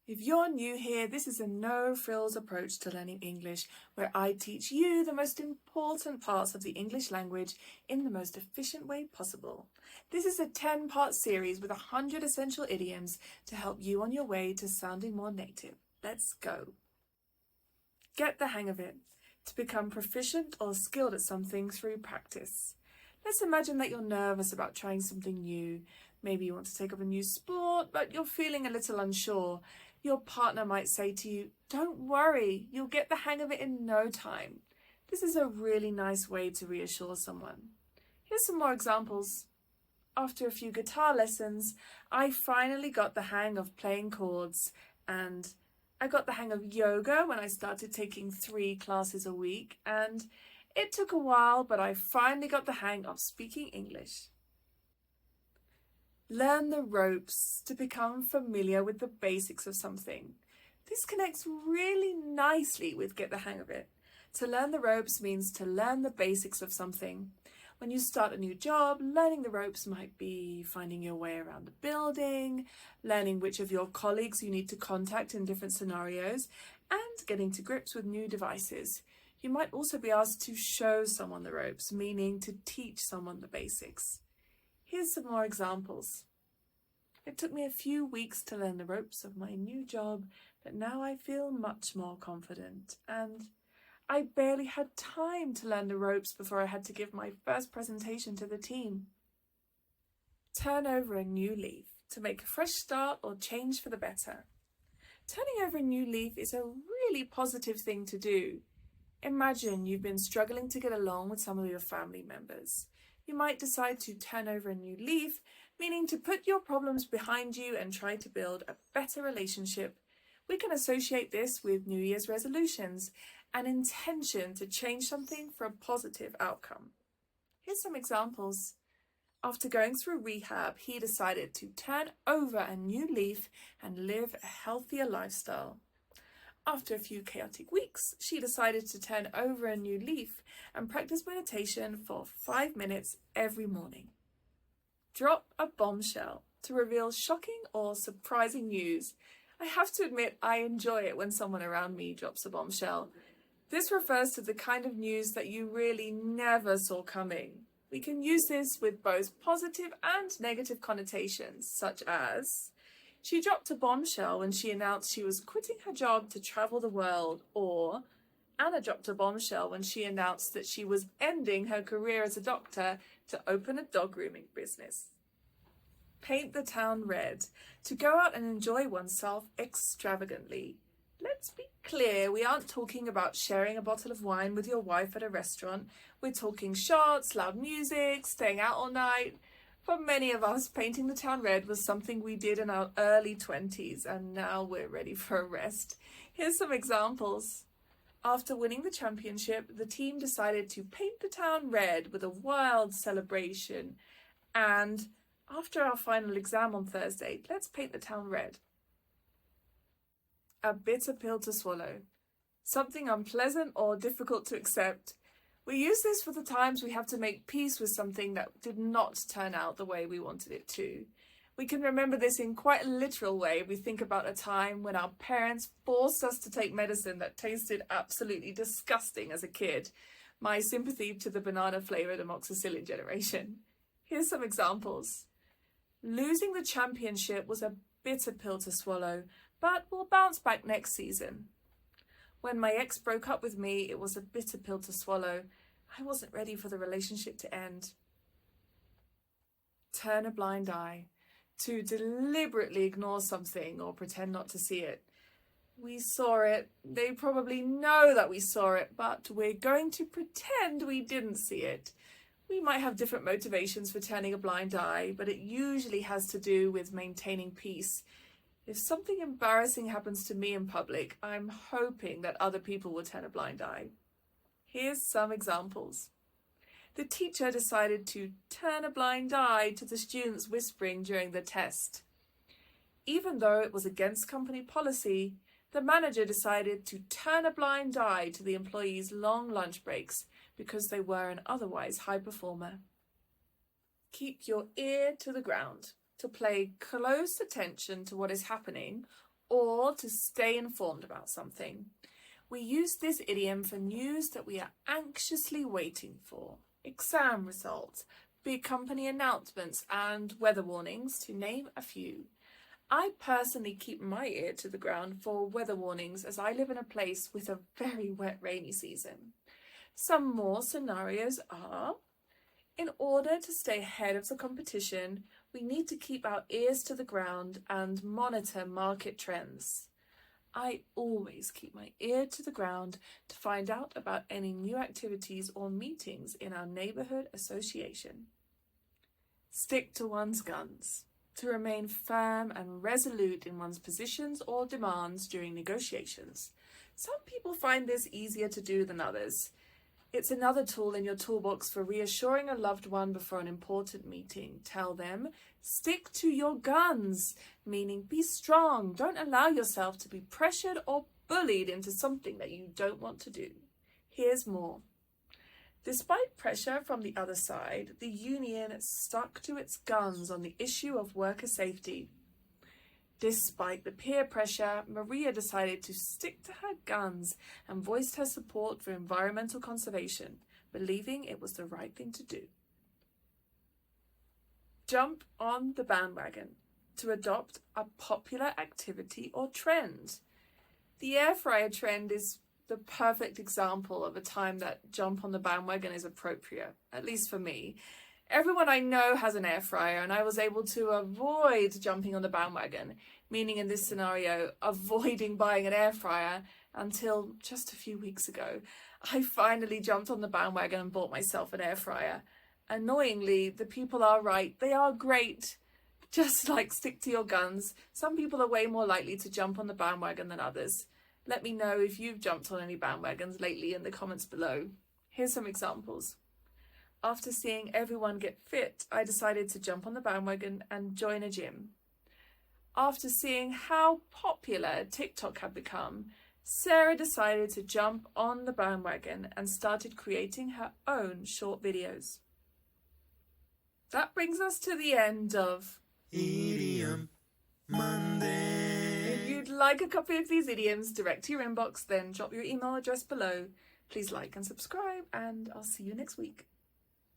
If you're new here, this is a no-frills approach to learning English, where I teach you the most important parts of the English language in the most efficient way possible. This is a 10-part series with 100 essential idioms to help you on your way to sounding more native. Let's go. Get the hang of it. To become proficient or skilled at something through practice. Let's imagine that you're nervous about trying something new. Maybe you want to take up a new sport, but you're feeling a little unsure. Your partner might say to you, "Don't worry, you'll get the hang of it in no time." This is a really nice way to reassure someone. Here's some more examples. After a few guitar lessons, I finally got the hang of playing chords, and I got the hang of yoga when I started taking 3 classes a week, and it took a while, but I finally got the hang of speaking English. Learn the ropes to become familiar with the basics of something. This connects really nicely with get the hang of it. To learn the ropes means to learn the basics of something. When you start a new job, learning the ropes might be finding your way around the building, learning which of your colleagues you need to contact in different scenarios, and getting to grips with new devices. You might also be asked to show someone the ropes, meaning to teach someone the basics. Here's some more examples. It took me a few weeks to learn the ropes of my new job, but now I feel much more confident, and I barely had time to learn the ropes before I had to give my first presentation to the team. Turn over a new leaf to make a fresh start or change for the better. Turning over a new leaf is a really positive thing to do. Imagine you've been struggling to get along with some of your family members. You might decide to turn over a new leaf, meaning to put your problems behind you and try to build a better relationship. We can associate this with New Year's resolutions, an intention to change something for a positive outcome. Here's some examples. After going through rehab, he decided to turn over a new leaf and live a healthier lifestyle. After a few chaotic weeks, she decided to turn over a new leaf and practice meditation for 5 minutes every morning. Drop a bombshell to reveal shocking or surprising news. I have to admit, I enjoy it when someone around me drops a bombshell. This refers to the kind of news that you really never saw coming. We can use this with both positive and negative connotations, such as, she dropped a bombshell when she announced she was quitting her job to travel the world, or Anna dropped a bombshell when she announced that she was ending her career as a doctor to open a dog grooming business. Paint the town red, to go out and enjoy oneself extravagantly. Let's be clear, we aren't talking about sharing a bottle of wine with your wife at a restaurant. We're talking shots, loud music, staying out all night. For many of us, painting the town red was something we did in our early 20s, and now we're ready for a rest. Here's some examples. After winning the championship, the team decided to paint the town red with a wild celebration. And after our final exam on Thursday, let's paint the town red. A bitter pill to swallow. Something unpleasant or difficult to accept. We use this for the times we have to make peace with something that did not turn out the way we wanted it to. We can remember this in quite a literal way if we think about a time when our parents forced us to take medicine that tasted absolutely disgusting as a kid. My sympathy to the banana-flavoured amoxicillin generation. Here's some examples. Losing the championship was a bitter pill to swallow, but we'll bounce back next season. When my ex broke up with me, it was a bitter pill to swallow. I wasn't ready for the relationship to end. Turn a blind eye. To deliberately ignore something or pretend not to see it. We saw it. They probably know that we saw it, but we're going to pretend we didn't see it. We might have different motivations for turning a blind eye, but it usually has to do with maintaining peace. If something embarrassing happens to me in public, I'm hoping that other people will turn a blind eye. Here's some examples. The teacher decided to turn a blind eye to the students whispering during the test. Even though it was against company policy, the manager decided to turn a blind eye to the employees' long lunch breaks because they were an otherwise high performer. Keep your ear to the ground to pay close attention to what is happening, or to stay informed about something. We use this idiom for news that we are anxiously waiting for. Exam results, big company announcements, and weather warnings, to name a few. I personally keep my ear to the ground for weather warnings as I live in a place with a very wet rainy season. Some more scenarios are: in order to stay ahead of the competition, we need to keep our ears to the ground and monitor market trends. I always keep my ear to the ground to find out about any new activities or meetings in our neighbourhood association. Stick to one's guns. To remain firm and resolute in one's positions or demands during negotiations. Some people find this easier to do than others. It's another tool in your toolbox for reassuring a loved one before an important meeting. Tell them, stick to your guns, meaning be strong. Don't allow yourself to be pressured or bullied into something that you don't want to do. Here's more. Despite pressure from the other side, the union stuck to its guns on the issue of worker safety. Despite the peer pressure, Maria decided to stick to her guns and voiced her support for environmental conservation, believing it was the right thing to do. Jump on the bandwagon. To adopt a popular activity or trend. The air fryer trend is the perfect example of a time that jump on the bandwagon is appropriate, at least for me. Everyone I know has an air fryer, and I was able to avoid jumping on the bandwagon, meaning in this scenario, avoiding buying an air fryer until just a few weeks ago. I finally jumped on the bandwagon and bought myself an air fryer. Annoyingly, the people are right. They are great. Just like stick to your guns. Some people are way more likely to jump on the bandwagon than others. Let me know if you've jumped on any bandwagons lately in the comments below. Here's some examples. After seeing everyone get fit, I decided to jump on the bandwagon and join a gym. After seeing how popular TikTok had become, Sarah decided to jump on the bandwagon and started creating her own short videos. That brings us to the end of Idiom Monday. If you'd like a copy of these idioms direct to your inbox, then drop your email address below. Please like and subscribe, and I'll see you next week.